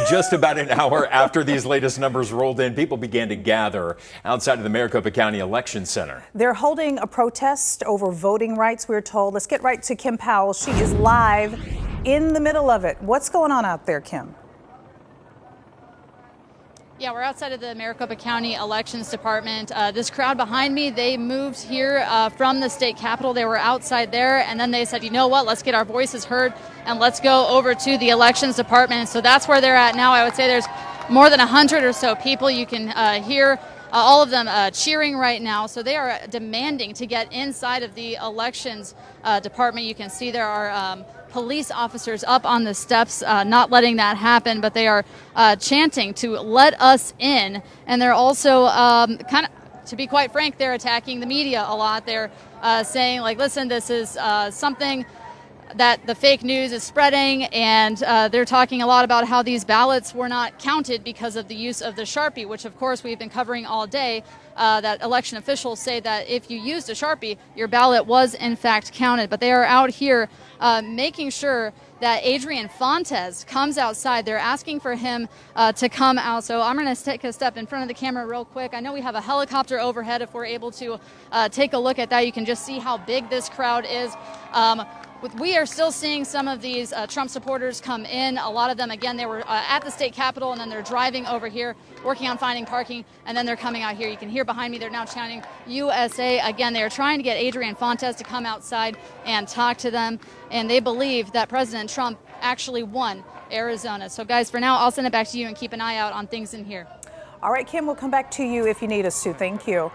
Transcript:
Just about an hour after these latest numbers rolled in, people began to gather outside of the Maricopa County Election Center. They're holding a protest over voting rights, we're told. Let's get right to Kim Powell. She is live in the middle of it. What's going on out there, Kim? Yeah, we're outside of the Maricopa County Elections Department. This crowd behind me, they moved here from the state capitol. They were outside there, and then they said, you know what, let's get our voices heard, and let's go over to the Elections Department. So that's where they're at now. I would say there's more than 100 or so people. You can hear all of them cheering right now. So they are demanding to get inside of the Elections Department. You can see there are police officers up on the steps not letting that happen, but they are chanting to let us in. And they're also kind of, to be quite frank, they're attacking the media a lot. They're saying, like, listen, this is something that the fake news is spreading, and they're talking a lot about how these ballots were not counted because of the use of the Sharpie, which of course we've been covering all day, that election officials say that if you used a Sharpie, your ballot was in fact counted. But they are out here making sure that Adrian Fontes comes outside. They're asking for him to come out. So I'm going to take a step in front of the camera real quick. I know we have a helicopter overhead. If we're able to take a look at that, you can just see how big this crowd is. We are still seeing some of these Trump supporters come in. A lot of them, again, they were at the state capitol, and then they're driving over here, working on finding parking, and then they're coming out here. You can hear behind me, they're now chanting USA. Again, they are trying to get Adrian Fontes to come outside and talk to them, and they believe that President Trump actually won Arizona. So, guys, for now, I'll send it back to you and keep an eye out on things in here. All right, Kim, we'll come back to you if you need us to. Thank you.